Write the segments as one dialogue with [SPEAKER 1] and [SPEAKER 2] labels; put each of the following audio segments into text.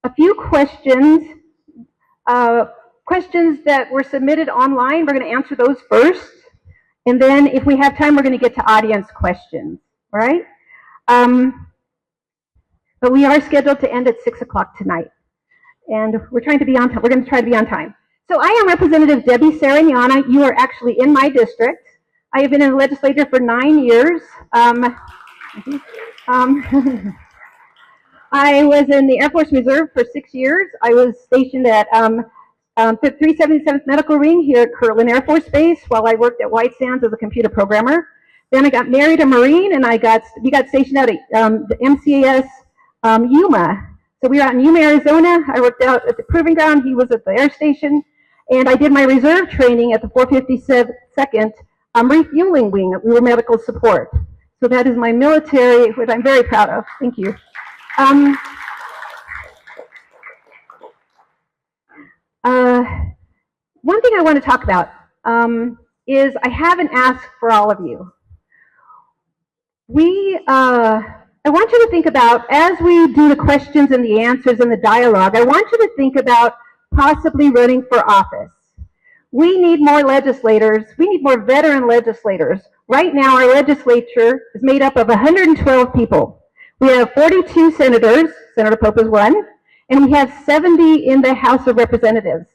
[SPEAKER 1] a few questions, questions that were submitted online. We're going to answer those first. And then if we have time, we're going to get to audience questions, all right? But we are scheduled to end at 6 o'clock tonight. And we're trying to be on time. We're going to try to be on time. So I am Representative Debbie Sarignana. You are actually in my district. I have been in the legislature for 9 years. I was in the Air Force Reserve for 6 years. I was stationed at 377th Medical Wing here at Kirtland Air Force Base while I worked at White Sands as a computer programmer. Then I got married a Marine, and we got stationed out at the MCAS Yuma. So we were out in Yuma, Arizona. I worked out at the Proving Ground. He was at the air station. And I did my reserve training at the 452nd Refueling Wing. We were medical support. So that is my military, which I'm very proud of. Thank you. One thing I want to talk about is I have an ask for all of you. I want you to think about, as we do the questions and the answers and the dialogue, I want you to think about possibly running for office. We need more legislators. We need more veteran legislators. Right now, our legislature is made up of 112 people. We have 42 senators, Senator Pope is one, and we have 70 in the House of Representatives.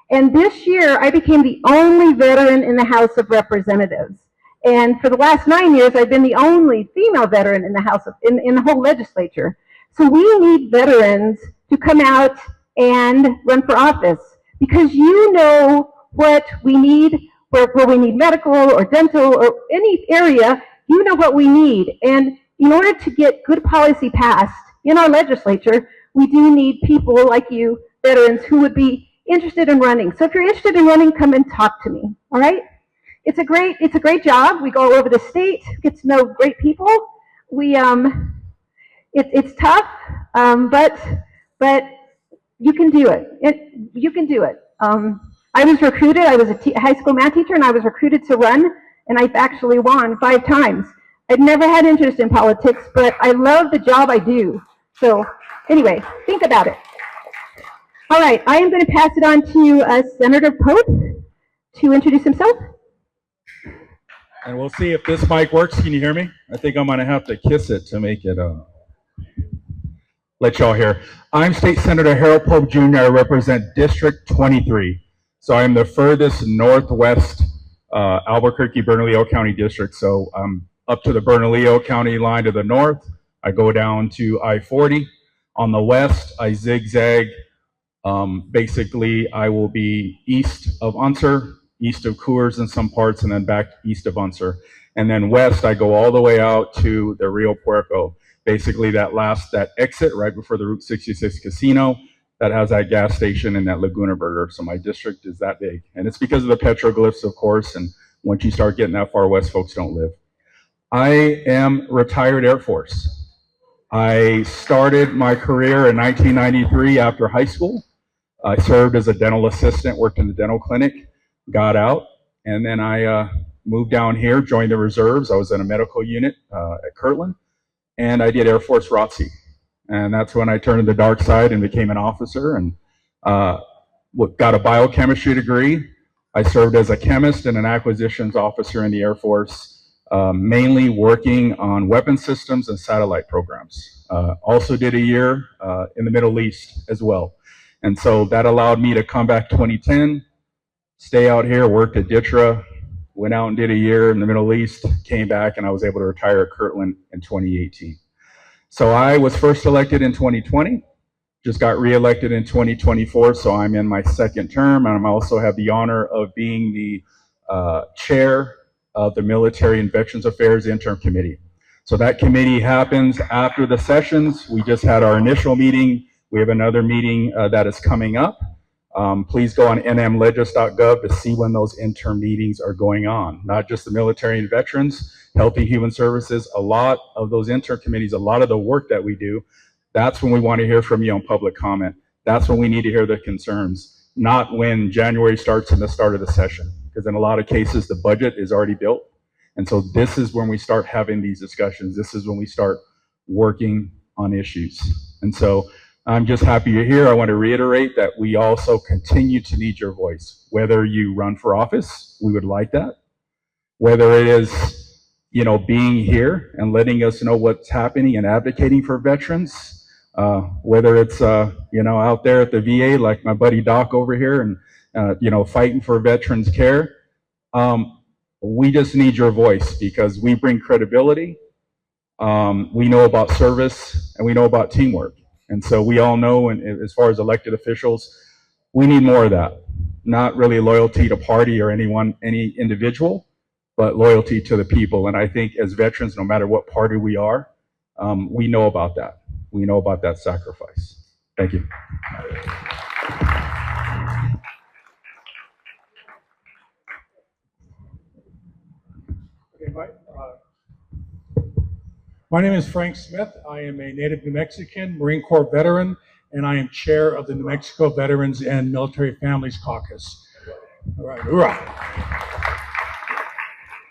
[SPEAKER 1] And this year, I became the only veteran in the House of Representatives. And for the last 9 years, I've been the only female veteran in the House of, in the whole legislature. So we need veterans to come out and run for office, because you know what we need, where we need medical or dental or any area, you know what we need. And in order to get good policy passed in our legislature, we do need people like you, veterans, who would be interested in running. So if you're interested in running, come and talk to me, all right? It's a great job. We go all over the state, get to know great people. It's tough, but you can do it. You can do it. I was recruited. I was a high school math teacher, and I was recruited to run, and I've actually won 5 times. I'd never had interest in politics, but I love the job I do. So anyway, think about it. All right, I am going to pass it on to Senator Pope to introduce himself.
[SPEAKER 2] And we'll see if this mic works. Can you hear me? I think I'm going to have to kiss it to make it let y'all hear. I'm State Senator Harold Pope Jr. I represent District 23. So I'm the furthest northwest Albuquerque-Bernalillo County district. So I'm up to the Bernalillo County line to the north. I go down to I-40. On the west, I zigzag. Basically, I will be east of Unser, east of Coors in some parts, and then back east of Unser. And then west, I go all the way out to the Rio Puerco. Basically, that exit right before the Route 66 casino that has that gas station and that Laguna Burger. So my district is that big. And it's because of the petroglyphs, of course, and once you start getting that far west, folks don't live. I am retired Air Force. I started my career in 1993 after high school. I served as a dental assistant, worked in the dental clinic, got out, and then I moved down here, joined the reserves. I was in a medical unit at Kirtland, and I did Air Force ROTC. And that's when I turned to the dark side and became an officer and got a biochemistry degree. I served as a chemist and an acquisitions officer in the Air Force, mainly working on weapon systems and satellite programs. Also did a year in the Middle East as well. And so that allowed me to come back 2010, stay out here, worked at DITRA, went out and did a year in the Middle East, came back, and I was able to retire at Kirtland in 2018. So I was first elected in 2020, just got reelected in 2024, so I'm in my second term, and I also have the honor of being the chair of the Military and Veterans Affairs Interim Committee. So that committee happens after the sessions. We just had our initial meeting. We have another meeting that is coming up. Please go on nmlegis.gov to see when those interim meetings are going on. Not just the military and veterans, Health and Human Services, a lot of those interim committees, a lot of the work that we do, that's when we want to hear from you on public comment. That's when we need to hear the concerns, not when January starts and the start of the session. Because in a lot of cases, the budget is already built. And so this is when we start having these discussions. This is when we start working on issues. And so I'm just happy you're here. I want to reiterate that we also continue to need your voice. Whether you run for office, we would like that. Whether it is, being here and letting us know what's happening and advocating for veterans, whether it's, out there at the VA, like my buddy Doc over here, and, fighting for veterans care. We just need your voice because we bring credibility. We know about service and we know about teamwork. And so we all know, and as far as elected officials, we need more of that. Not really loyalty to party or any individual, but loyalty to the people. And I think as veterans, no matter what party we are, we know about that. We know about that sacrifice. Thank you.
[SPEAKER 3] Okay, my name is Frank Smith. I am a native New Mexican, Marine Corps veteran, and I am chair of the New Mexico Veterans and Military Families Caucus. All right, hoorah.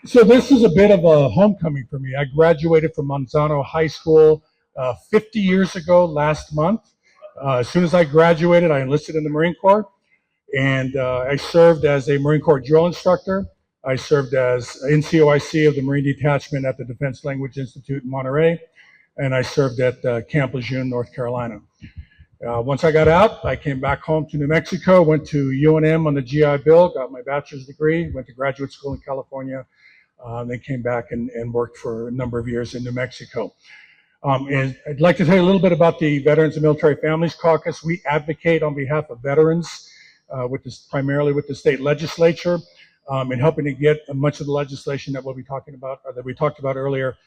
[SPEAKER 3] So this is a bit of a homecoming for me. I graduated from Manzano High School 50 years ago last month. As soon as I graduated, I enlisted in the Marine Corps, and I served as a Marine Corps drill instructor. I served as NCOIC of the Marine Detachment at the Defense Language Institute in Monterey, and I served at Camp Lejeune, North Carolina. Once I got out, I came back home to New Mexico, went to UNM on the GI Bill, got my bachelor's degree, went to graduate school in California, then came back and worked for a number of years in New Mexico. And I'd like to tell you a little bit about the Veterans and Military Families Caucus. We advocate on behalf of veterans, primarily with the state legislature, in helping to get much of the legislation that we'll be talking about, or that we talked about earlier,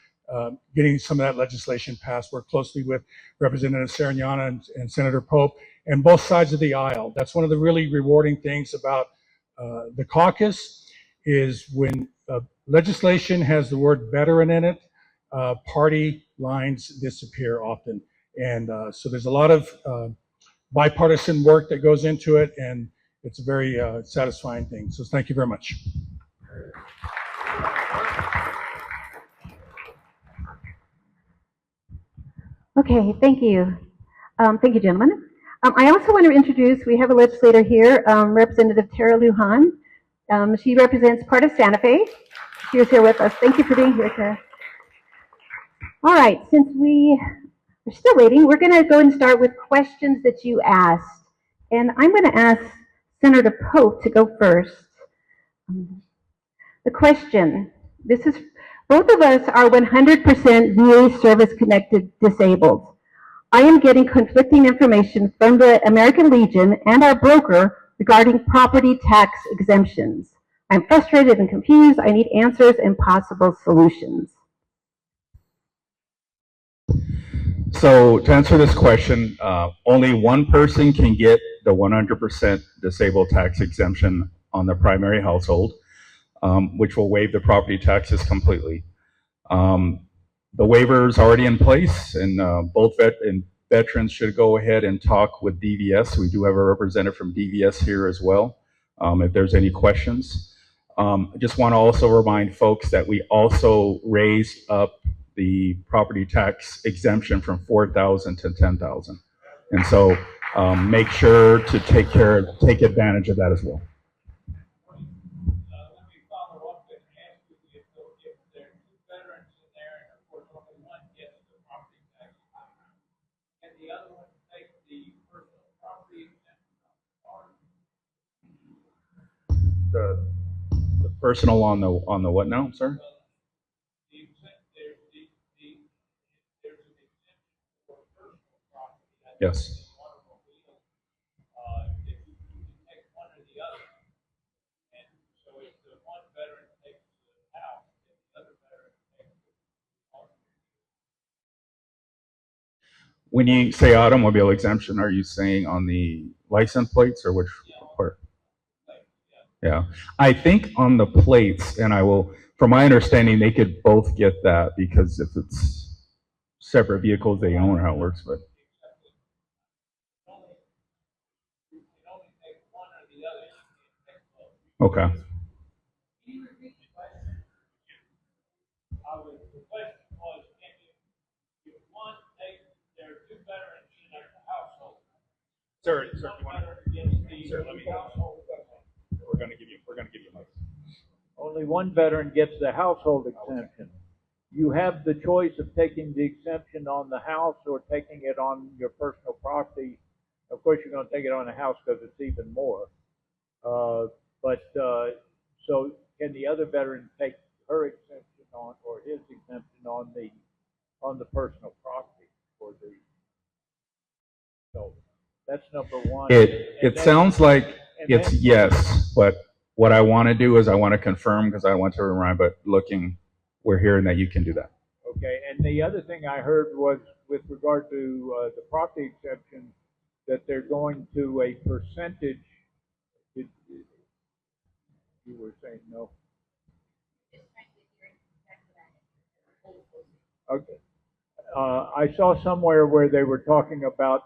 [SPEAKER 3] getting some of that legislation passed. Work closely with Representative Sariñana and Senator Pope, and both sides of the aisle. That's one of the really rewarding things about the caucus, is when legislation has the word veteran in it, party lines disappear often. And so there's a lot of bipartisan work that goes into it, and it's a very satisfying thing. So thank you very much.
[SPEAKER 1] Okay, thank you. Thank you, gentlemen. I also want to introduce, we have a legislator here, Representative Tara Lujan. She represents part of Santa Fe. She is here with us. Thank you for being here, Tara. All right, since we are still waiting, we're going to go and start with questions that you asked. And I'm going to ask Senator Pope to go first. The question, this is, both of us are 100% VA service-connected disabled. I am getting conflicting information from the American Legion and our broker regarding property tax exemptions. I'm frustrated and confused. I need answers and possible solutions.
[SPEAKER 2] So to answer this question, only one person can get the 100% disabled tax exemption on the primary household, which will waive the property taxes completely. The waiver is already in place, and both veterans should go ahead and talk with DVS. We do have a representative from DVS here as well, if there's any questions. I just want to also remind folks that we also raised up the property tax exemption from $4,000 to $10,000, and so make sure to take advantage of that as well. The personal on the what now, sir? Yes. When you say automobile exemption, are you saying on the license plates or which part? Yeah, I think on the plates, and I will, from my understanding, they could both get that because if it's separate vehicles they own, how it works, but. Okay. Sir, if you want to, sir, let me. We're going to give you a mic.
[SPEAKER 4] Only one veteran gets the household exemption. You have the choice of taking the exemption on the house or taking it on your personal property. Of course, you're going to take it on the house because it's even more. So can the other veteran take her exemption on or his exemption on the personal property or the? So that's number one.
[SPEAKER 2] It sounds like it's yes, but what I want to do is I want to confirm because I want to remind, but we're hearing that you can do that.
[SPEAKER 4] Okay, and the other thing I heard was with regard to the property exemption, that they're going to a percentage. You were saying no. Okay. I saw somewhere where they were talking about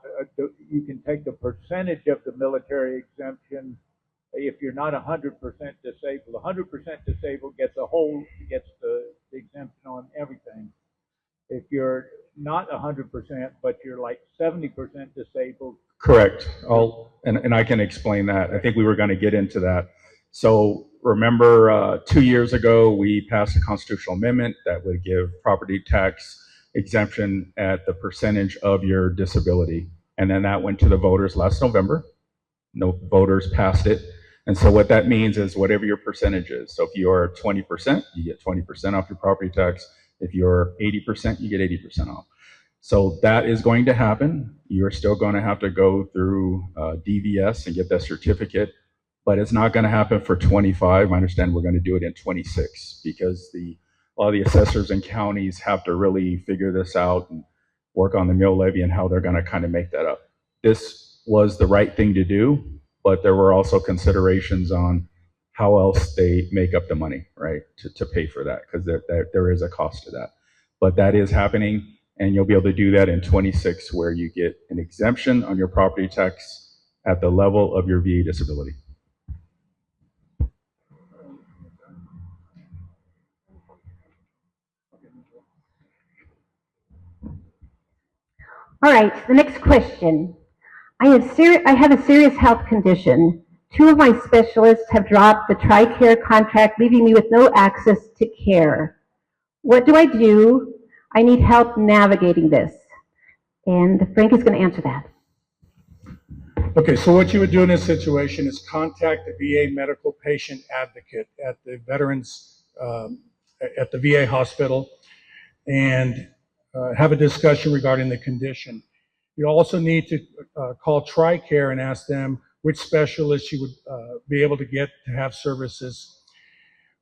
[SPEAKER 4] you can take the percentage of the military exemption if you're not 100% disabled. 100% disabled gets the exemption on everything. If you're not 100%, but you're like 70% disabled.
[SPEAKER 2] Correct. And I can explain that. I think we were going to get into that. So remember, 2 years ago, we passed a constitutional amendment that would give property tax exemption at the percentage of your disability. And then that went to the voters last November. No voters passed it. And so what that means is whatever your percentage is. So if you're 20%, you get 20% off your property tax. If you're 80%, you get 80% off. So that is going to happen. You're still going to have to go through DVS and get that certificate, but it's not going to happen for 25. I understand we're going to do it in 26 because a lot of the assessors and counties have to really figure this out and work on the mill levy and how they're going to kind of make that up. This was the right thing to do, but there were also considerations on how else they make up the money, right, to pay for that, because there is a cost to that. But that is happening, and you'll be able to do that in 26, where you get an exemption on your property tax at the level of your VA disability.
[SPEAKER 1] All right, the next question. I have a serious health condition. 2 of my specialists have dropped the TRICARE contract, leaving me with no access to care. What do I do? I need help navigating this. And Frank is going to answer that.
[SPEAKER 3] Okay, so what you would do in this situation is contact the VA medical patient advocate at the veterans, at the VA hospital, and have a discussion regarding the condition. You also need to call TRICARE and ask them which specialists you would be able to get to have services.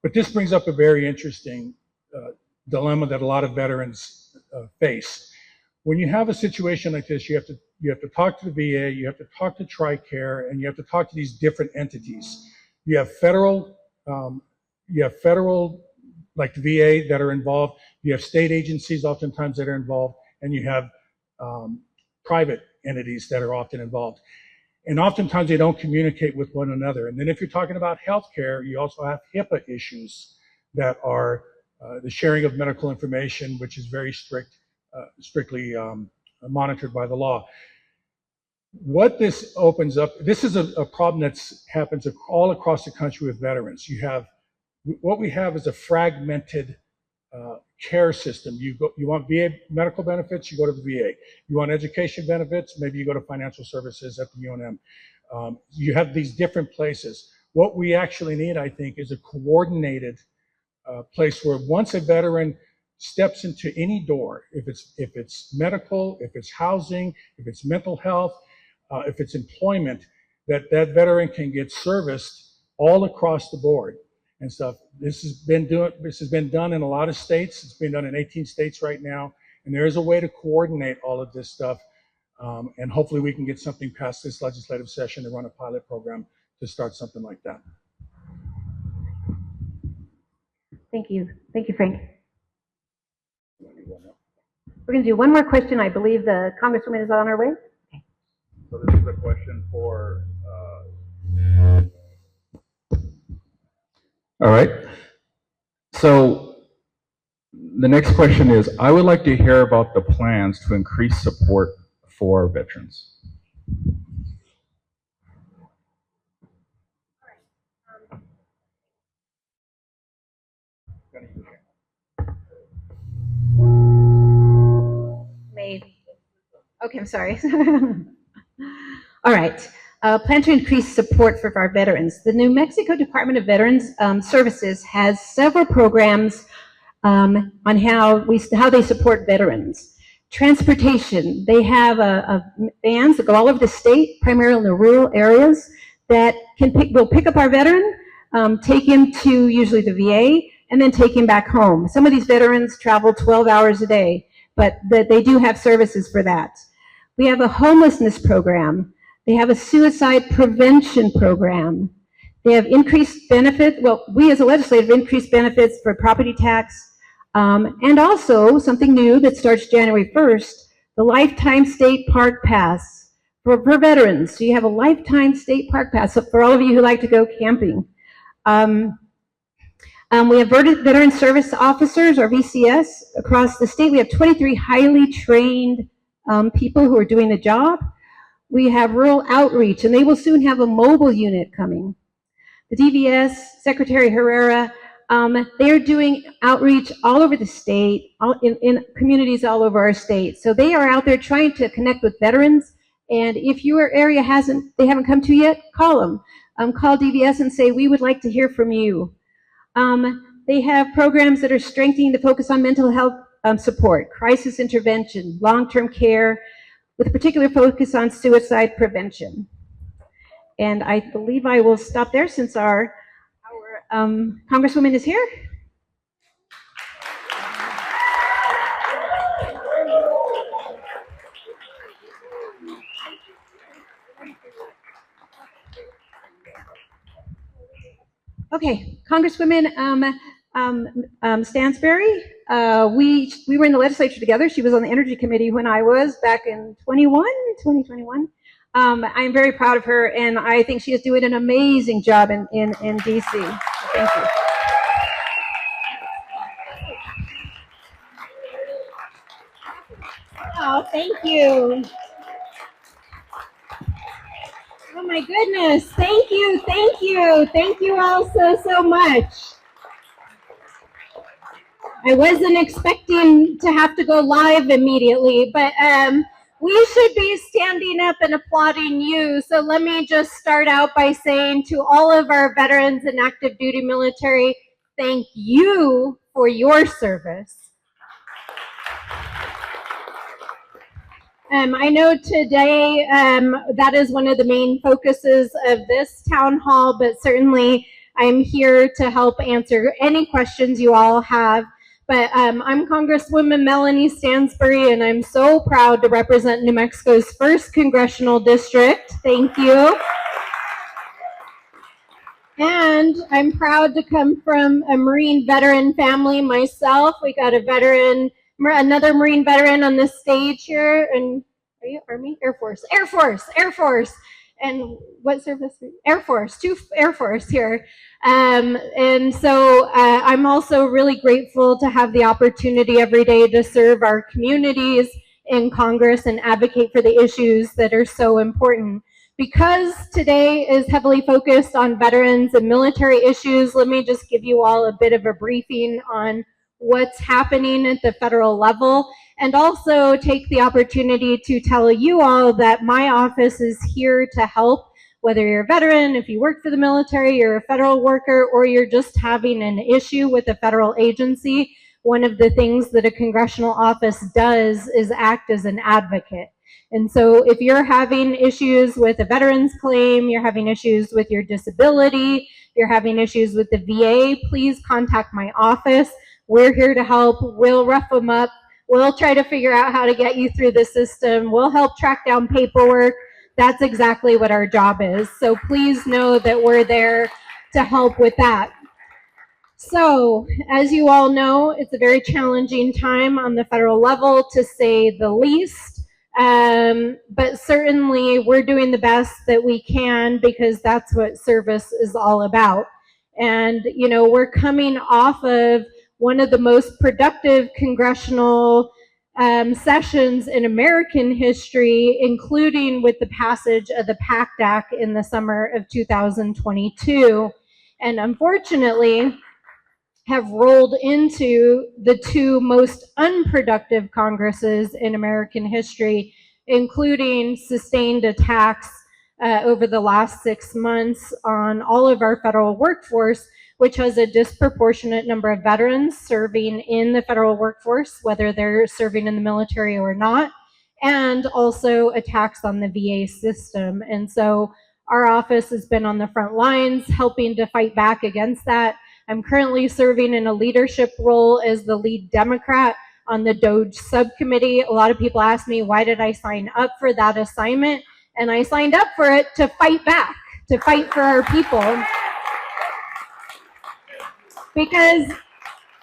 [SPEAKER 3] But this brings up a very interesting dilemma that a lot of veterans face. When you have a situation like this, you have to talk to the VA, you have to talk to TRICARE, and you have to talk to these different entities. You have federal like the VA that are involved. You have state agencies oftentimes that are involved, and you have private entities that are often involved. And oftentimes they don't communicate with one another. And then if you're talking about healthcare, you also have HIPAA issues that are the sharing of medical information, which is very strictly monitored by the law. What this opens up, this is a problem that happens all across the country with veterans. What we have is a fragmented care system. You want VA medical benefits, you go to the VA. You want education benefits, maybe you go to financial services at the UNM. You have these different places. What we actually need, I think, is a coordinated place where once a veteran steps into any door, if it's medical, if it's housing, if it's mental health, if it's employment, that veteran can get serviced all across the board and stuff. This has been done in a lot of states. It's been done in 18 states right now, and there is a way to coordinate all of this stuff. And hopefully we can get something past this legislative session to run a pilot program to start something like that.
[SPEAKER 1] Thank you. Thank you, Frank. We're going to do one more question. I believe the Congresswoman is on her way. Okay.
[SPEAKER 2] So this is a question for... All right. So the next question is, I would like to hear about the plans to increase support for veterans.
[SPEAKER 4] gonna use it.
[SPEAKER 1] Maybe. Okay, I'm sorry. All right. Plan to increase support for our veterans. The New Mexico Department of Veterans Services has several programs on how they support veterans. Transportation. They have vans that go all over the state, primarily in the rural areas, that will pick up our veteran, take him to usually the VA, and then take him back home. Some of these veterans travel 12 hours a day, but they do have services for that. We have a homelessness program. They have a suicide prevention program. They have increased benefits. Well, we as a legislature have increased benefits for property tax, and also something new that starts January 1st, the Lifetime State Park Pass for veterans. So you have a Lifetime State Park Pass for all of you who like to go camping. We have Veteran Service Officers, or VCS, across the state. We have 23 highly trained people who are doing the job. We have rural outreach, and they will soon have a mobile unit coming. The DVS, Secretary Herrera, they are doing outreach all over the state, in communities all over our state. So they are out there trying to connect with veterans, and if your area they haven't come to yet, call them. Call DVS and say, we would like to hear from you. They have programs that are strengthening the focus on mental health support, crisis intervention, long-term care, with a particular focus on suicide prevention. And I believe I will stop there since our Congresswoman is here. Okay, Congresswoman Stansbury, we were in the legislature together. She was on the Energy Committee when I was back in 2021. I'm very proud of her, and I think she is doing an amazing job in DC. Thank you.
[SPEAKER 5] Oh, thank you. Oh my goodness. Thank you. Thank you. Thank you all so much. I wasn't expecting to have to go live immediately, but we should be standing up and applauding you. So let me just start out by saying to all of our veterans and active duty military, thank you for your service. I know today that is one of the main focuses of this town hall, but certainly I'm here to help answer any questions you all have. But I'm Congresswoman Melanie Stansbury, and I'm so proud to represent New Mexico's 1st Congressional District. Thank you. And I'm proud to come from a Marine veteran family myself. We got a veteran, another Marine veteran on the stage here. And are you Army? Air Force. Air Force. Air Force. And what service? Air Force. 2 Air Force here. And so I'm also really grateful to have the opportunity every day to serve our communities in Congress and advocate for the issues that are so important. Because today is heavily focused on veterans and military issues, let me just give you all a bit of a briefing on what's happening at the federal level, and also take the opportunity to tell you all that my office is here to help, whether you're a veteran, if you work for the military, you're a federal worker, or you're just having an issue with a federal agency. One of the things that a congressional office does is act as an advocate. And so if you're having issues with a veteran's claim, you're having issues with your disability, you're having issues with the VA, please contact my office. We're here to help. We'll rough them up. We'll try to figure out how to get you through the system. We'll help track down paperwork. That's exactly what our job is. So please know that we're there to help with that. So, as you all know, it's a very challenging time on the federal level, to say the least. But certainly we're doing the best that we can, because that's what service is all about. And, you know, we're coming off of one of the most productive congressional sessions in American history, including with the passage of the PACT Act in the summer of 2022. And unfortunately, have rolled into the two most unproductive Congresses in American history, including sustained attacks over the last 6 months on all of our federal workforce, which has a disproportionate number of veterans serving in the federal workforce, whether they're serving in the military or not, and also attacks on the VA system. And so our office has been on the front lines helping to fight back against that. I'm currently serving in a leadership role as the lead Democrat on the DOJ subcommittee. A lot of people ask me, why did I sign up for that assignment? And I signed up for it to fight back, to fight for our people. Because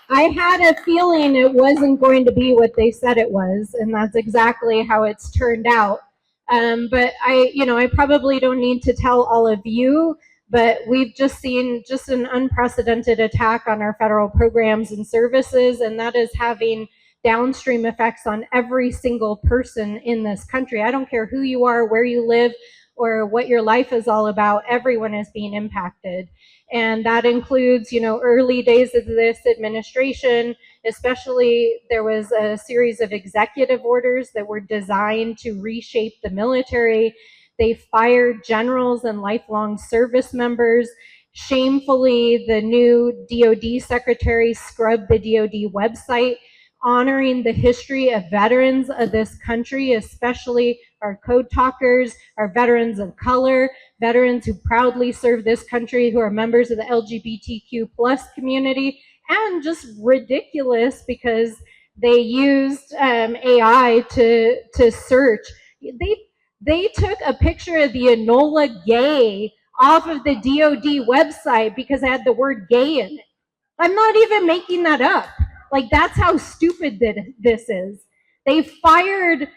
[SPEAKER 5] I had a feeling it wasn't going to be what they said it was, and that's exactly how it's turned out. But I probably don't need to tell all of you, but we've just seen just an unprecedented attack on our federal programs and services, and that is having downstream effects on every single person in this country. I don't care who you are, where you live, or what your life is all about, everyone is being impacted. And that includes, early days of this administration, especially there was a series of executive orders that were designed to reshape the military. They fired generals and lifelong service members. Shamefully, the new DOD secretary scrubbed the DOD website, honoring the history of veterans of this country, especially our code talkers, our veterans of color, veterans who proudly serve this country, who are members of the LGBTQ plus community, and just ridiculous because they used AI to search. They took a picture of the Enola Gay off of the DOD website because it had the word gay in it. I'm not even making that up. Like, that's how stupid this is. They fired,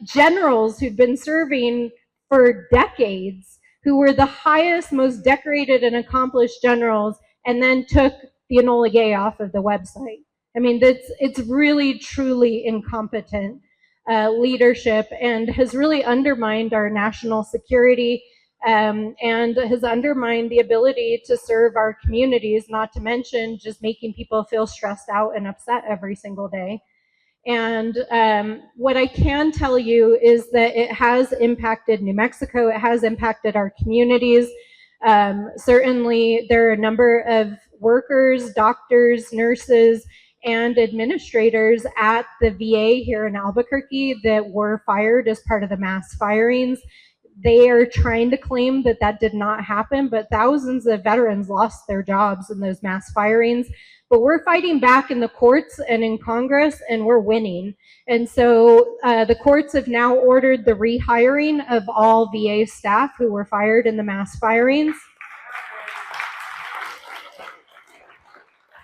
[SPEAKER 5] generals who'd been serving for decades, who were the highest, most decorated and accomplished generals, and then took the Enola Gay off of the website. I mean, it's really, truly incompetent leadership, and has really undermined our national security, and has undermined the ability to serve our communities, not to mention just making people feel stressed out and upset every single day. And what I can tell you is that it has impacted New Mexico. It has impacted our communities. Certainly, there are a number of workers, doctors, nurses, and administrators at the VA here in Albuquerque that were fired as part of the mass firings. They are trying to claim that that did not happen, but thousands of veterans lost their jobs in those mass firings. But we're fighting back in the courts and in Congress, and we're winning. And so the courts have now ordered the rehiring of all VA staff who were fired in the mass firings.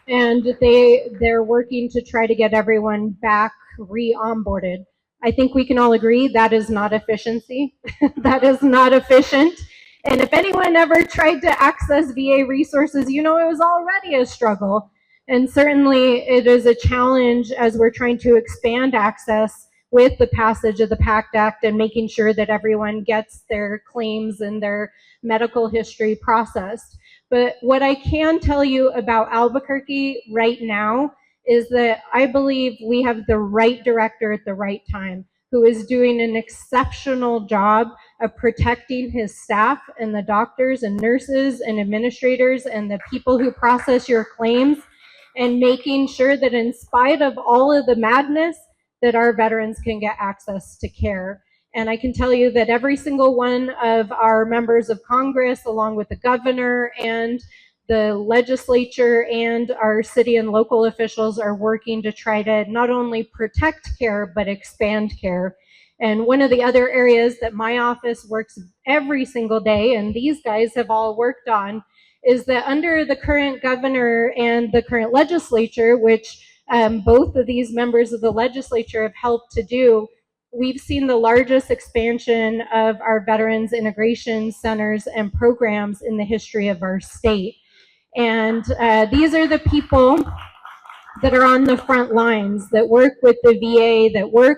[SPEAKER 5] And they're working to try to get everyone back re-onboarded. I think we can all agree that is not efficiency. That is not efficient. And if anyone ever tried to access VA resources, it was already a struggle. And certainly it is a challenge as we're trying to expand access with the passage of the PACT Act and making sure that everyone gets their claims and their medical history processed. But what I can tell you about Albuquerque right now is that I believe we have the right director at the right time, who is doing an exceptional job of protecting his staff and the doctors and nurses and administrators and the people who process your claims, and making sure that in spite of all of the madness, that our veterans can get access to care. And I can tell you that every single one of our members of Congress, along with the governor and the legislature and our city and local officials, are working to try to not only protect care, but expand care. And one of the other areas that my office works every single day, and these guys have all worked on, is that under the current governor and the current legislature, which both of these members of the legislature have helped to do, we've seen the largest expansion of our veterans integration centers and programs in the history of our state. And these are the people that are on the front lines, that work with the VA, that work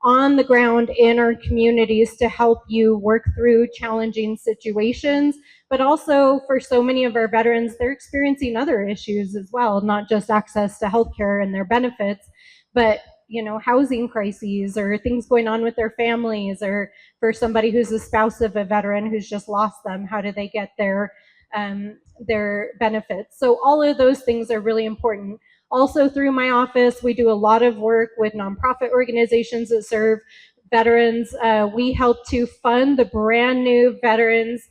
[SPEAKER 5] on the ground in our communities to help you work through challenging situations. But also for so many of our veterans, they're experiencing other issues as well, not just access to healthcare and their benefits, but housing crises or things going on with their families, or for somebody who's a spouse of a veteran who's just lost them, how do they get their benefits? So all of those things are really important. Also through my office, we do a lot of work with nonprofit organizations that serve veterans. We help to fund the brand new veterans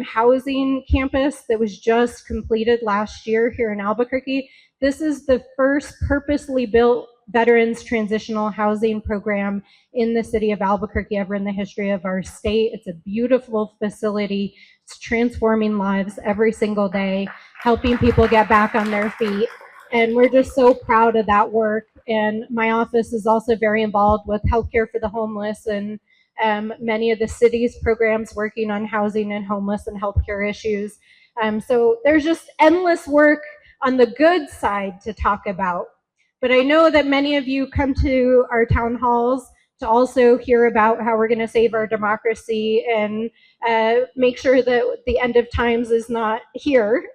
[SPEAKER 5] housing campus that was just completed last year here in Albuquerque. This is the first purposely built veterans transitional housing program in the city of Albuquerque ever in the history of our state. It's a beautiful facility. It's transforming lives every single day, helping people get back on their feet. And we're just so proud of that work. And my office is also very involved with healthcare for the homeless and many of the city's programs working on housing and homeless and healthcare issues. So there's just endless work on the good side to talk about. But I know that many of you come to our town halls to also hear about how we're going to save our democracy and make sure that the end of times is not here.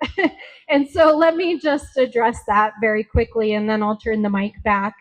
[SPEAKER 5] And so let me just address that very quickly, and then I'll turn the mic back.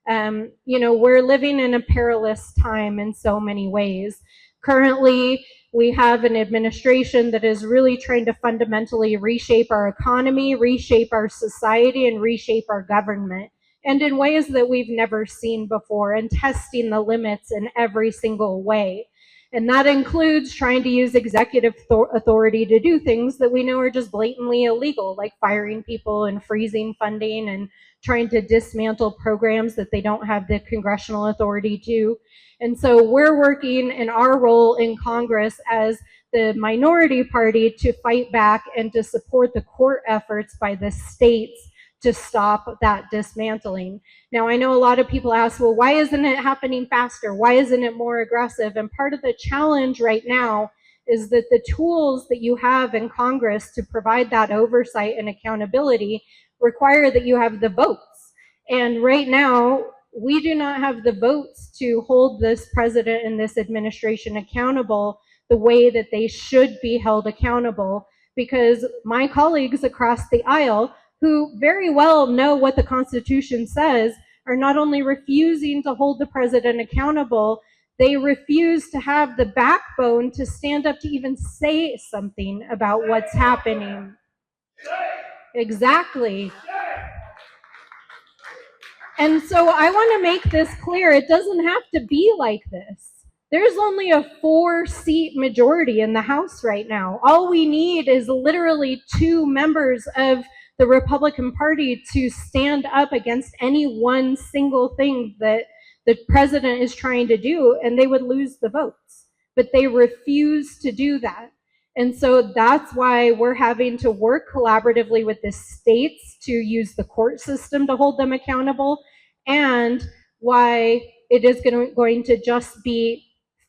[SPEAKER 5] We're living in a perilous time in so many ways. Currently, we have an administration that is really trying to fundamentally reshape our economy, reshape our society, and reshape our government, and in ways that we've never seen before, and testing the limits in every single way. And that includes trying to use executive authority to do things that we know are just blatantly illegal, like firing people and freezing funding and trying to dismantle programs that they don't have the congressional authority to. And so we're working in our role in Congress as the minority party to fight back and to support the court efforts by the states to stop that dismantling. Now, I know a lot of people ask, well, why isn't it happening faster? Why isn't it more aggressive? And part of the challenge right now is that the tools that you have in Congress to provide that oversight and accountability require that you have the votes. And right now, we do not have the votes to hold this president and this administration accountable the way that they should be held accountable, because my colleagues across the aisle, who very well know what the Constitution says, are not only refusing to hold the president accountable, they refuse to have the backbone to stand up to even say something about what's happening. Exactly. And so I want to make this clear. It doesn't have to be like this. There's only a 4-seat majority in the House right now. All we need is literally 2 members of the Republican Party to stand up against any one single thing that the president is trying to do, and they would lose the votes. But they refuse to do that. And so that's why we're having to work collaboratively with the states to use the court system to hold them accountable, and why it is going to just be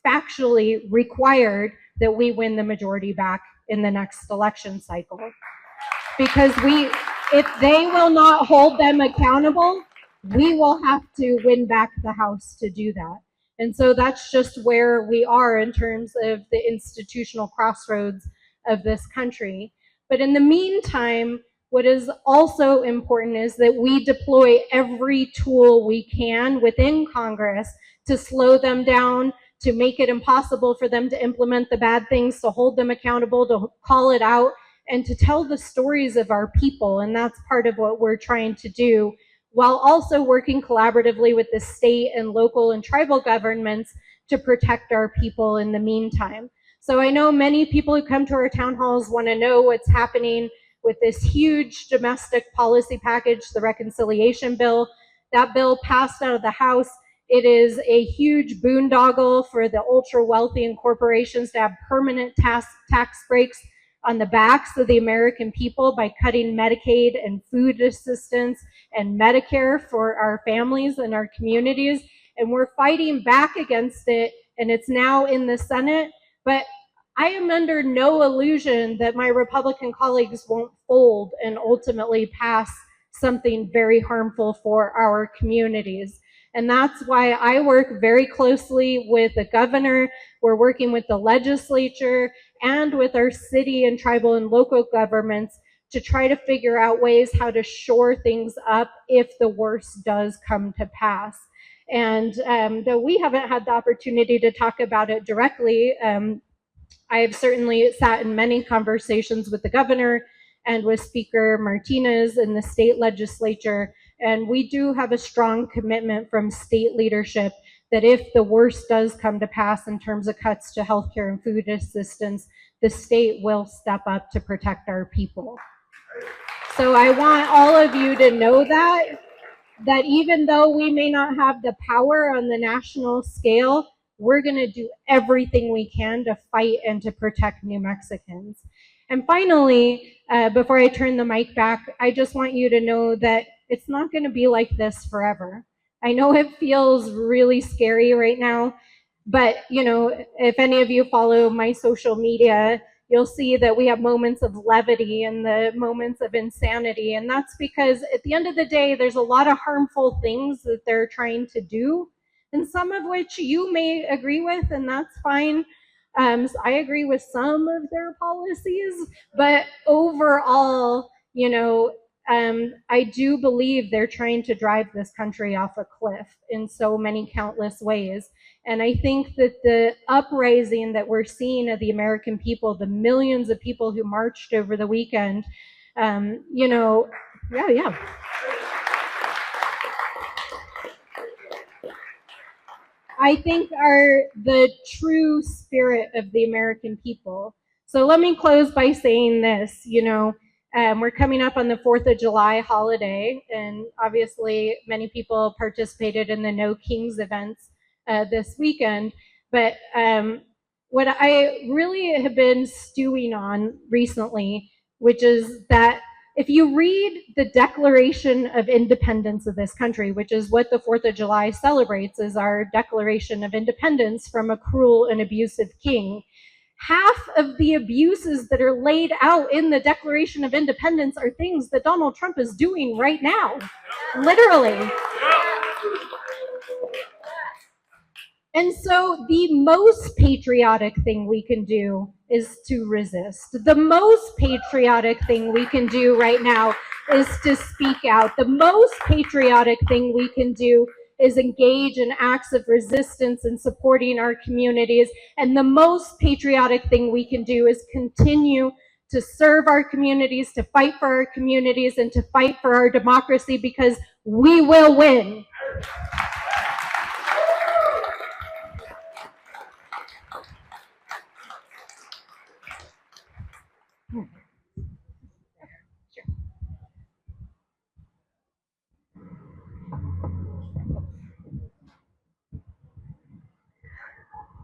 [SPEAKER 5] factually required that we win the majority back in the next election cycle. Because if they will not hold them accountable, we will have to win back the House to do that. And so that's just where we are in terms of the institutional crossroads of this country. But in the meantime, what is also important is that we deploy every tool we can within Congress to slow them down, to make it impossible for them to implement the bad things, to hold them accountable, to call it out, and to tell the stories of our people. And that's part of what we're trying to do, while also working collaboratively with the state and local and tribal governments to protect our people in the meantime. So I know many people who come to our town halls want to know what's happening with this huge domestic policy package, the reconciliation bill. That bill passed out of the House. It is a huge boondoggle for the ultra wealthy and corporations to have permanent tax breaks on the backs of the American people by cutting Medicaid and food assistance and Medicare for our families and our communities. And we're fighting back against it, and it's now in the Senate. But I am under no illusion that my Republican colleagues won't fold and ultimately pass something very harmful for our communities. And that's why I work very closely with the governor. We're working with the legislature and with our city and tribal and local governments to try to figure out ways how to shore things up if the worst does come to pass. And though we haven't had the opportunity to talk about it directly, I have certainly sat in many conversations with the governor and with Speaker Martinez in the state legislature, and we do have a strong commitment from state leadership that if the worst does come to pass in terms of cuts to healthcare and food assistance, the state will step up to protect our people. So I want all of you to know that even though we may not have the power on the national scale, we're going to do everything we can to fight and to protect New Mexicans. And finally, before I turn the mic back, I just want you to know that it's not going to be like this forever. I know it feels really scary right now, but you know, if any of you follow my social media, you'll see that we have moments of levity and the moments of insanity. And that's because at the end of the day, there's a lot of harmful things that they're trying to do, and some of which you may agree with, and that's fine. So I agree with some of their policies, but overall, you know, I do believe they're trying to drive this country off a cliff in so many countless ways. And I think that the uprising that we're seeing of the American people, the millions of people who marched over the weekend, you know, yeah. I think are the true spirit of the American people. So let me close by saying this, you know, we're coming up on the 4th of July holiday, and obviously many people participated in the No Kings events this weekend. But what I really have been stewing on recently, which is that if you read the Declaration of Independence of this country, which is what the 4th of July celebrates, is our Declaration of Independence from a cruel and abusive king, half of the abuses that are laid out in the Declaration of Independence are things that Donald Trump is doing right now, literally. And so the most patriotic thing we can do is to resist. The most patriotic thing we can do right now is to speak out. The most patriotic thing we can do is engage in acts of resistance and supporting our communities. And the most patriotic thing we can do is continue to serve our communities, to fight for our communities, and to fight for our democracy, because we will win.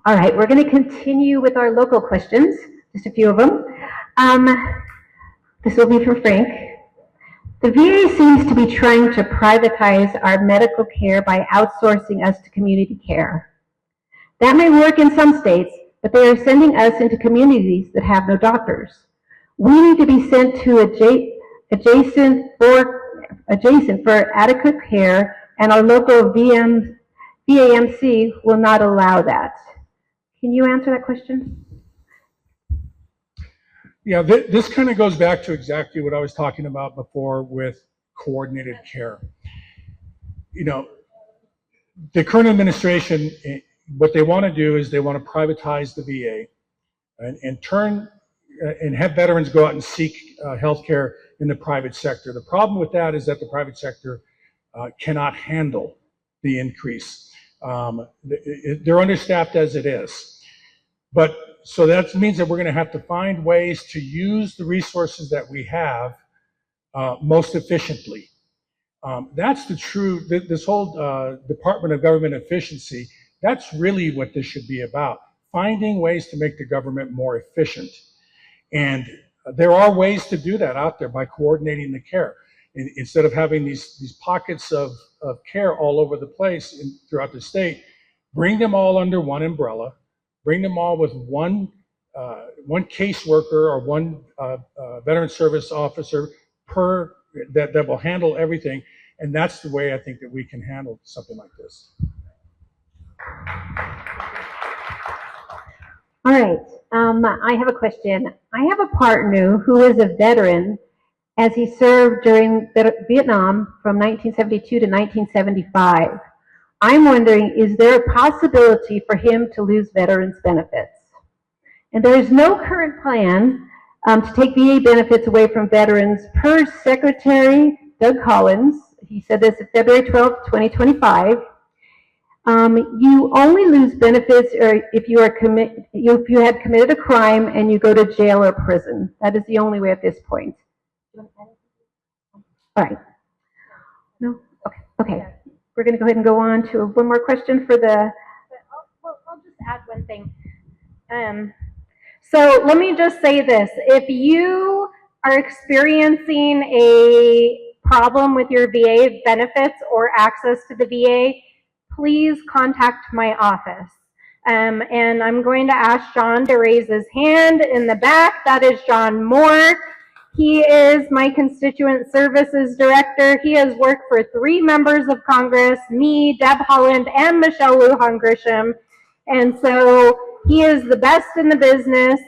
[SPEAKER 1] All right, we're going to continue with our local questions, just a few of them. This will be for Frank. The VA seems to be trying to privatize our medical care by outsourcing us to community care. That may work in some states, but they are sending us into communities that have no doctors. We need to be sent to adjacent for adequate care, and our local VAMC will not allow that. Can you answer that question?
[SPEAKER 3] Yeah, this kind of goes back to exactly what I was talking about before with coordinated care. You know, the current administration, what they want to do is they want to privatize the VA and have veterans go out and seek health care in the private sector. The problem with that is that the private sector cannot handle the increase. They're understaffed as it is. But so that means that we're going to have to find ways to use the resources that we have most efficiently. That's the true, this whole Department of Government Efficiency, that's really what this should be about. Finding ways to make the government more efficient. And there are ways to do that out there by coordinating the care. Instead of having these pockets of care all over the place throughout the state, bring them all under one umbrella, bring them all with one caseworker or one veteran service officer that will handle everything, And that's the way I think that we can handle something like this.
[SPEAKER 1] All right, I have a question. I have a partner who is a veteran as he served during Vietnam from 1972 to 1975. I'm wondering, is there a possibility for him to lose veterans benefits? And there is no current plan to take VA benefits away from veterans per Secretary Doug Collins. He said this at February 12, 2025. You only lose benefits if you had committed a crime and you go to jail or prison. That is the only way at this point. All right. No? Okay. Okay. We're going to go ahead and go on to one more question for the.
[SPEAKER 5] I'll just add one thing. So let me just say this. If you are experiencing a problem with your VA benefits or access to the VA, please contact my office. And I'm going to ask John to raise his hand in the back. That is John Moore. He is my Constituent Services Director. He has worked for 3 members of Congress, me, Deb Haaland, and Michelle Lujan Grisham. And so he is the best in the business.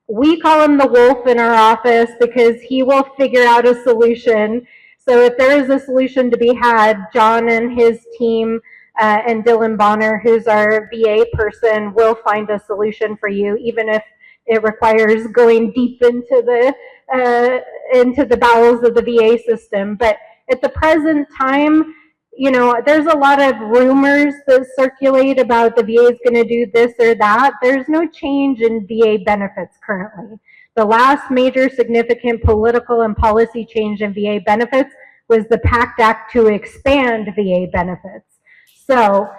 [SPEAKER 5] We call him the wolf in our office because he will figure out a solution. So if there is a solution to be had, John and his team and Dylan Bonner, who's our VA person, will find a solution for you, even if it requires going deep into the bowels of the VA system. But at the present time, you know, there's a lot of rumors that circulate about the VA is going to do this or that. There's no change in VA benefits currently. The last major significant political and policy change in VA benefits was the PACT Act to expand VA benefits. So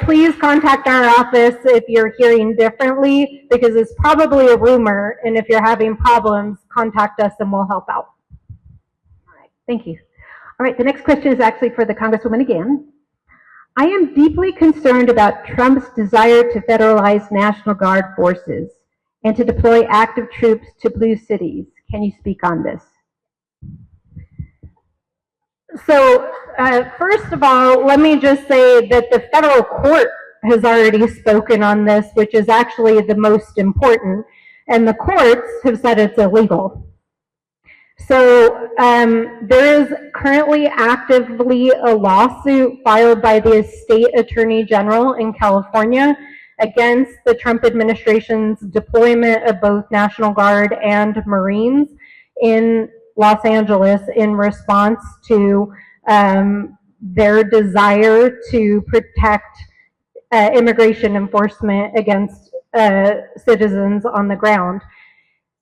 [SPEAKER 5] please contact our office if you're hearing differently, because it's probably a rumor, and if you're having problems, contact us and we'll help out. All right, thank you. All right, the next question is actually for the Congresswoman again. I am deeply concerned about Trump's desire to federalize National Guard forces and to deploy active troops to blue cities. Can you speak on this? So, first of all, let me just say that the federal court has already spoken on this, which is actually the most important, and the courts have said it's illegal. So, there is currently actively a lawsuit filed by the state attorney general in California against the Trump administration's deployment of both National Guard and Marines in Los Angeles in response to their desire to protect immigration enforcement against citizens on the ground.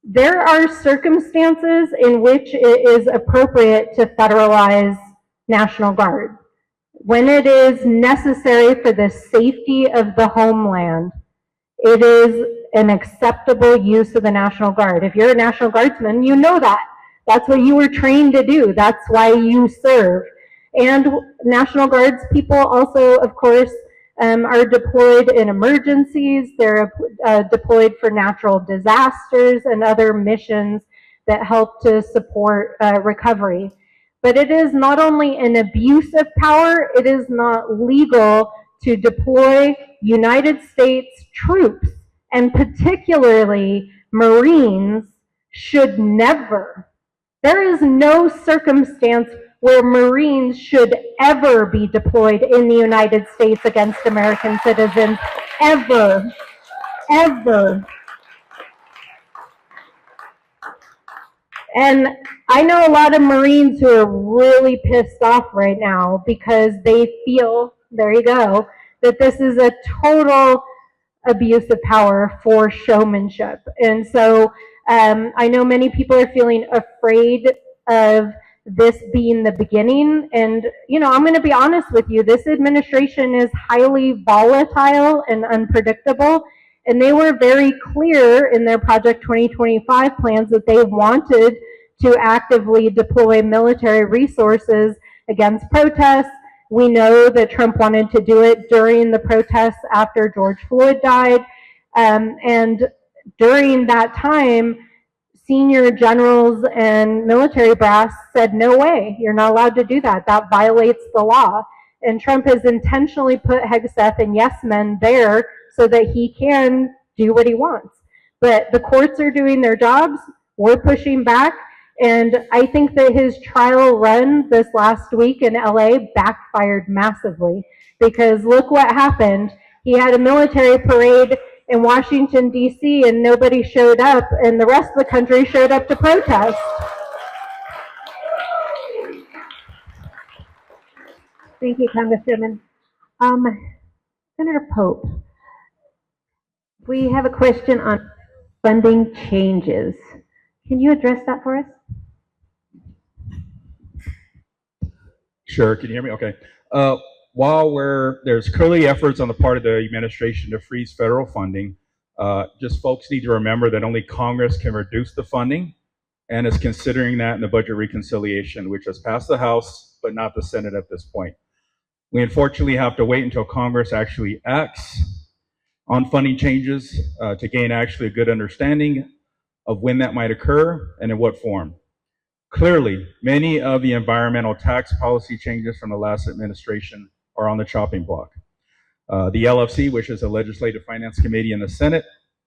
[SPEAKER 5] There are circumstances in which it is appropriate to federalize National Guard. When it is necessary for the safety of the homeland, it is an acceptable use of the National Guard. If you're a National Guardsman, you know that. That's what you were trained to do. That's why you serve. And National Guards people also, of course, are deployed in emergencies. They're deployed for natural disasters and other missions that help to support recovery. But it is not only an abuse of power, it is not legal to deploy United States troops, and particularly Marines, should never. There is no circumstance where Marines should ever be deployed in the United States against American citizens, ever, ever. And I know a lot of Marines who are really pissed off right now because they feel, there you go, that this is a total abuse of power for showmanship. And so I know many people are feeling afraid of this being the beginning. And, you know, I'm going to be honest with you, this administration is highly volatile and unpredictable. And they were very clear in their Project 2025 plans that they wanted to actively deploy military resources against protests. We know that Trump wanted to do it during the protests after George Floyd died. And during that time,
[SPEAKER 1] senior generals and military brass said, no way, you're not allowed to do that. That violates the law. And Trump has intentionally put Hegseth and yes men there so that he can do what he wants. But the courts are doing their jobs. We're pushing back. And I think that his trial run this last week in LA backfired massively, because look what happened. He had a military parade in Washington, D.C., and nobody showed up, and the rest of the country showed up to protest. Thank you, Congresswoman. Senator Pope, we have a question on funding changes. Can you address that for us?
[SPEAKER 2] Sure, can you hear me? Okay. While there's clearly efforts on the part of the administration to freeze federal funding, just folks need to remember that only Congress can reduce the funding, and is considering that in the budget reconciliation, which has passed the House, but not the Senate at this point. We unfortunately have to wait until Congress actually acts on funding changes to gain actually a good understanding of when that might occur and in what form. Clearly, many of the environmental tax policy changes from the last administration are on the chopping block. The LFC, which is a Legislative Finance Committee in the Senate,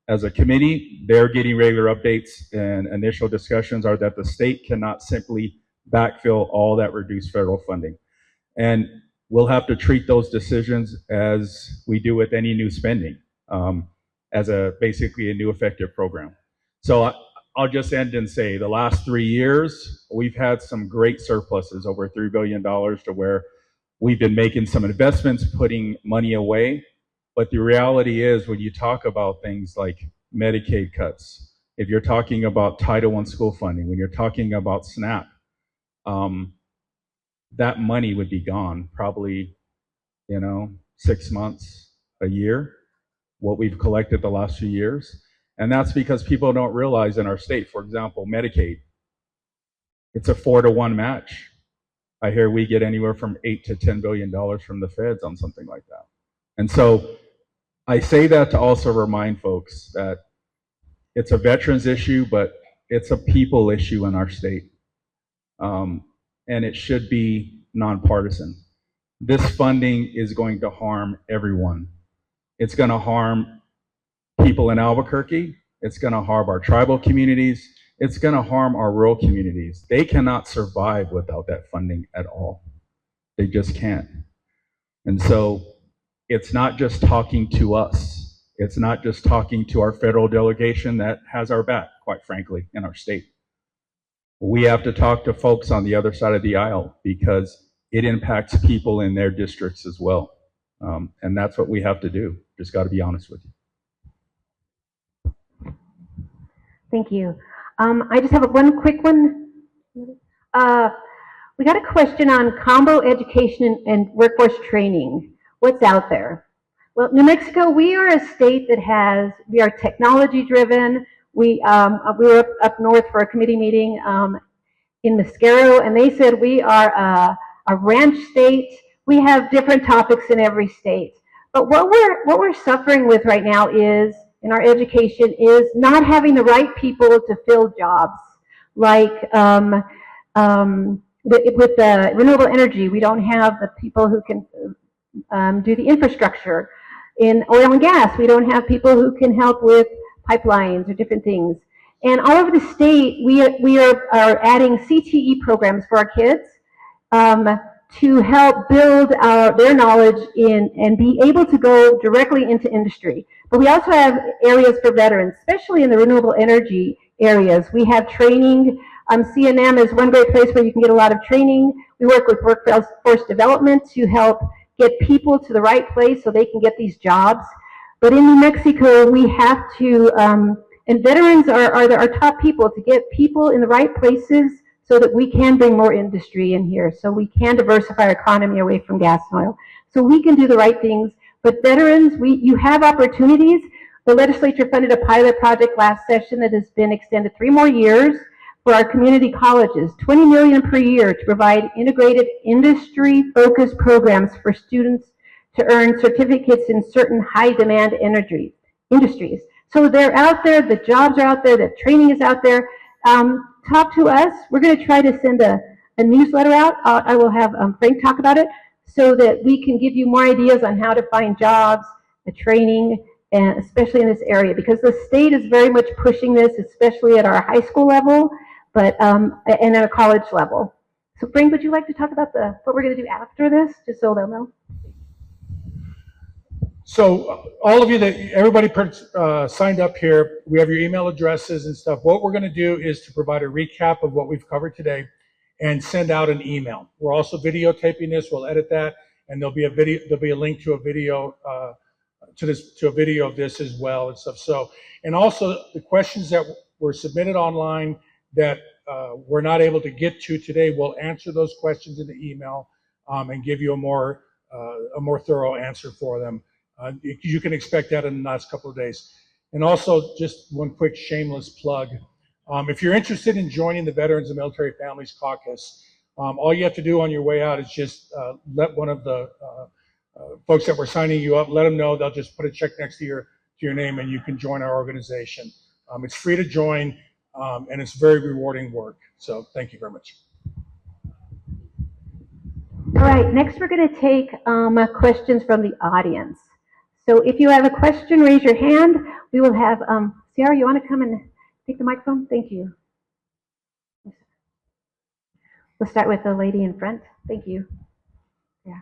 [SPEAKER 2] as a committee, they're getting regular updates, and initial discussions are that the state cannot simply backfill all that reduced federal funding. And we'll have to treat those decisions as we do with any new spending, as basically a new effective program. So I'll just end and say the last 3 years, we've had some great surpluses, over $3 billion, to where we've been making some investments, putting money away. But the reality is, when you talk about things like Medicaid cuts, if you're talking about Title I school funding, when you're talking about SNAP, that money would be gone probably, 6 months, a year, what we've collected the last few years. And that's because people don't realize in our state, for example, Medicaid, it's a 4-to-1 match. I hear we get anywhere from $8 to $10 billion from the feds on something like that. And so I say that to also remind folks that it's a veterans issue, but it's a people issue in our state. And it should be nonpartisan. This funding is going to harm everyone. It's going to harm people in Albuquerque. It's going to harm our tribal communities. It's going to harm our rural communities. They cannot survive without that funding at all. They just can't. And so it's not just talking to us. It's not just talking to our federal delegation that has our back, quite frankly, in our state. We have to talk to folks on the other side of the aisle, because it impacts people in their districts as well. And that's what we have to do. Just got to be honest with you.
[SPEAKER 1] Thank you. I just have one quick one. We got a question on combo education and workforce training. What's out there? Well, New Mexico, we are a state that we are technology driven. We were up north for a committee meeting in Mosquero, and they said we are a ranch state. We have different topics in every state. But what we're suffering with right now is, in our education, is not having the right people to fill jobs. Like with the renewable energy, we don't have the people who can do the infrastructure. In oil and gas, we don't have people who can help with pipelines or different things. And all over the state, we are adding CTE programs for our kids to help build their knowledge and be able to go directly into industry. But we also have areas for veterans, especially in the renewable energy areas. We have training. CNM is one great place where you can get a lot of training. We work with workforce development to help get people to the right place so they can get these jobs. But in New Mexico, we have to, and veterans are our top people, to get people in the right places so that we can bring more industry in here, so we can diversify our economy away from gas and oil. So we can do the right things. But veterans, you have opportunities. The legislature funded a pilot project last session that has been extended 3 more years for our community colleges, $20 million per year, to provide integrated industry-focused programs for students to earn certificates in certain high-demand industries. So they're out there, the jobs are out there, the training is out there. talk to us. We're going to try to send a newsletter out. I will have Frank talk about it so that we can give you more ideas on how to find jobs, the training, and especially in this area, because the state is very much pushing this, especially at our high school level, but and at a college level. So Frank, would you like to talk about what we're going to do after this, just so they'll know?
[SPEAKER 3] So all of you everybody signed up here, we have your email addresses and stuff. What we're going to do is to provide a recap of what we've covered today and send out an email. We're also videotaping this. We'll edit that, and there'll be a link to a video to a video of this as well and stuff. So, and also the questions that were submitted online that we're not able to get to today, we'll answer those questions in the email and give you a more thorough answer for them. You can expect that in the next couple of days. And also, just one quick shameless plug. If you're interested in joining the Veterans and Military Families Caucus, all you have to do on your way out is just let one of the folks that were signing you up, let them know. They'll just put a check next to your name, and you can join our organization. It's free to join, and it's very rewarding work. So thank you very much.
[SPEAKER 1] All right, next we're going to take questions from the audience. So if you have a question, raise your hand. We will have, Sarah, you want to come and take the microphone? Thank you. We'll start with the lady in front. Thank you. Yeah.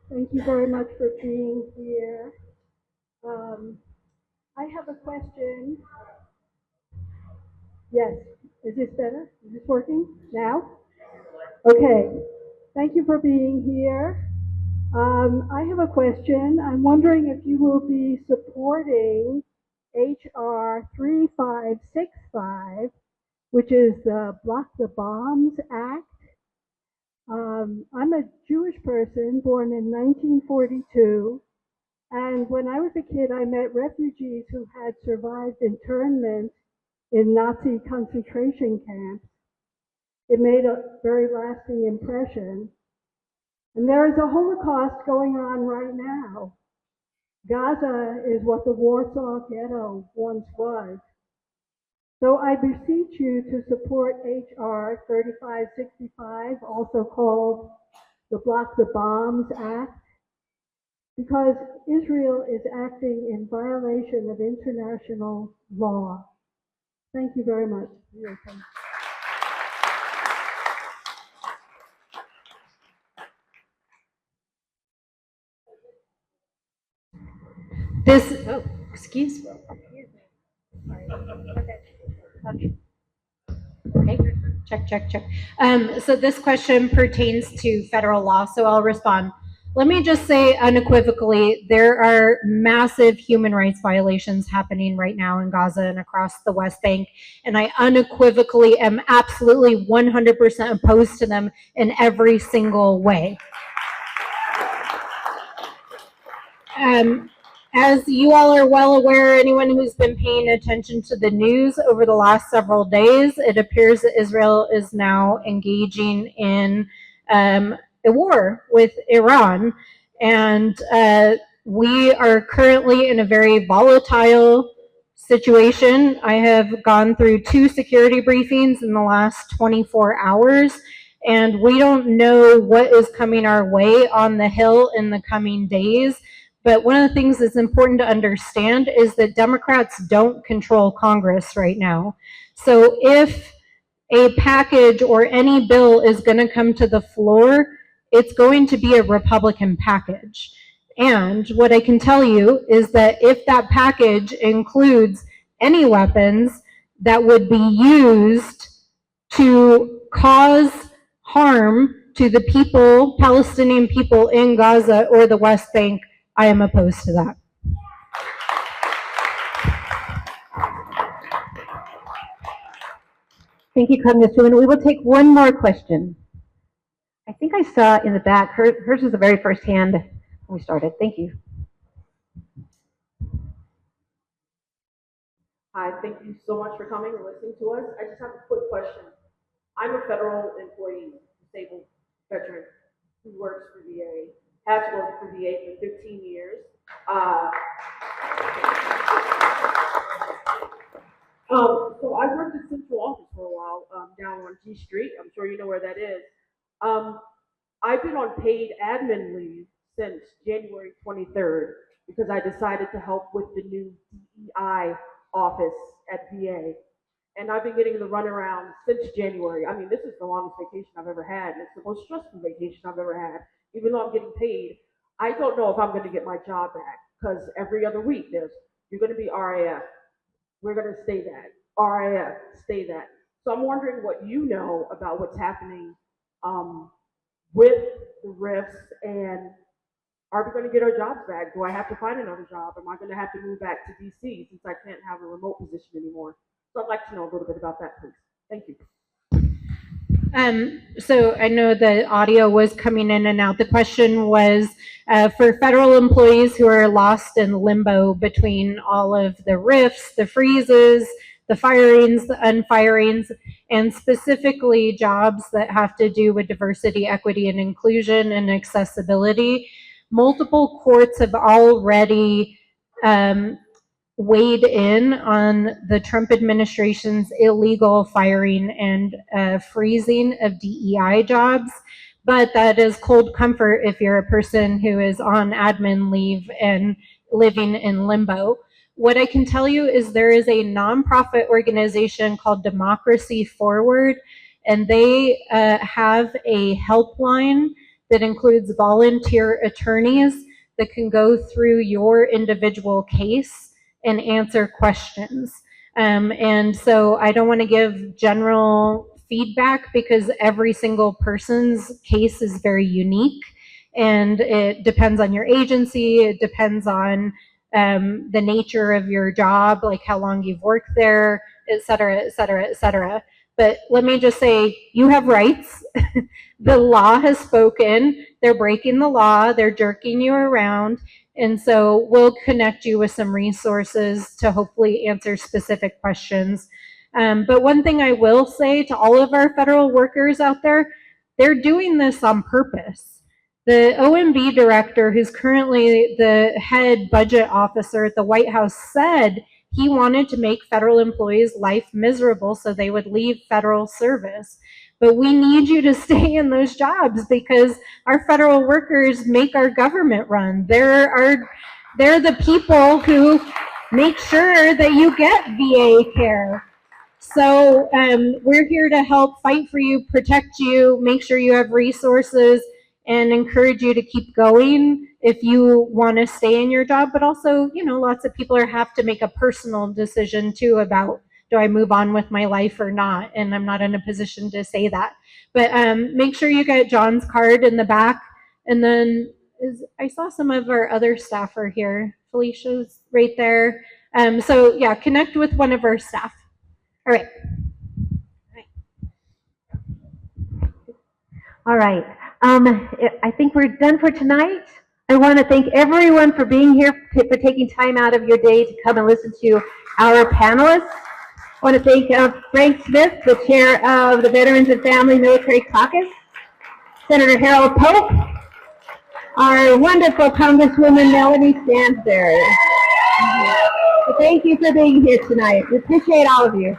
[SPEAKER 6] Thank you very much for being here. I have a question. Yes, is this better? Is this working now? Okay, thank you for being here. I have a question. I'm wondering if you will be supporting HR 3565, which is the Block the Bombs Act. I'm a Jewish person born in 1942, and when I was a kid, I met refugees who had survived internment in Nazi concentration camps. It made a very lasting impression. And there is a Holocaust going on right now. Gaza is what the Warsaw Ghetto once was. So I beseech you to support HR 3565, also called the Block the Bombs Act, because Israel is acting in violation of international law. Thank you very much for your attention.
[SPEAKER 5] Excuse me. Okay, check. So this question pertains to federal law, so I'll respond. Let me just say unequivocally, there are massive human rights violations happening right now in Gaza and across the West Bank, and I unequivocally am absolutely 100% opposed to them in every single way. As you all are well aware, anyone who's been paying attention to the news over the last several days, it appears that Israel is now engaging in a war with Iran. And we are currently in a very volatile situation. I have gone through 2 security briefings in the last 24 hours, and we don't know what is coming our way on the Hill in the coming days. But one of the things that's important to understand is that Democrats don't control Congress right now. So if a package or any bill is going to come to the floor, it's going to be a Republican package. And what I can tell you is that if that package includes any weapons that would be used to cause harm to the people, Palestinian people in Gaza or the West Bank, I am opposed to that.
[SPEAKER 1] Thank you, Congresswoman. We will take one more question. I think I saw in the back, hers was the very first hand when we started. Thank you.
[SPEAKER 7] Hi, thank you so much for coming and listening to us. I just have a quick question. I'm a federal employee, disabled veteran. who works for VA, has worked for VA for 15 years. So I worked at Central Office for a while, down on G Street. I'm sure you know where that is. Um, I've been on paid admin leave since January 23rd because I decided to help with the new DEI office at VA. And I've been getting the runaround since January. I mean, this is the longest vacation I've ever had, and it's the most stressful vacation I've ever had. Even though I'm getting paid, I don't know if I'm going to get my job back because every other week you're going to be RAF. We're going to stay that. RAF, stay that. So I'm wondering what you know about what's happening with the RIFs, and are we going to get our jobs back? Do I have to find another job? Am I going to have to move back to DC since I can't have a remote position anymore? So I'd like to know a little bit about that, please. Thank you.
[SPEAKER 5] So I know the audio was coming in and out. The question was for federal employees who are lost in limbo between all of the RIFs, the freezes, the firings, the unfirings, and specifically jobs that have to do with diversity, equity, and inclusion and accessibility. Multiple courts have already weighed in on the Trump administration's illegal firing and freezing of DEI jobs, but that is cold comfort if you're a person who is on admin leave and living in limbo. What I can tell you is there is a nonprofit organization called Democracy Forward, and they have a helpline that includes volunteer attorneys that can go through your individual case and answer questions. And so I don't want to give general feedback because every single person's case is very unique, and it depends on your agency, it depends on the nature of your job, like how long you've worked there, et cetera, et cetera, et cetera. But let me just say, you have rights. The law has spoken. They're breaking the law. They're jerking you around. And so we'll connect you with some resources to hopefully answer specific questions. But one thing I will say to all of our federal workers out there, they're doing this on purpose. The OMB director, who's currently the head budget officer at the White House, said he wanted to make federal employees' life miserable so they would leave federal service. But we need you to stay in those jobs because our federal workers make our government run. They're the people who make sure that you get VA care. So we're here to help fight for you, protect you, make sure you have resources, and encourage you to keep going if you want to stay in your job. But also, you know, lots of people have to make a personal decision too about, do I move on with my life or not? And I'm not in a position to say that. But make sure you get John's card in the back. And then I saw some of our other staff are here. Felicia's right there. So yeah, connect with one of our staff. All right.
[SPEAKER 1] All right. I think we're done for tonight. I want to thank everyone for being here, for taking time out of your day to come and listen to our panelists. I want to thank Frank Smith, the chair of the Veterans and Family Military Caucus, Senator Harold Pope, our wonderful Congresswoman Melanie Stansbury. So thank you for being here tonight. We appreciate all of you.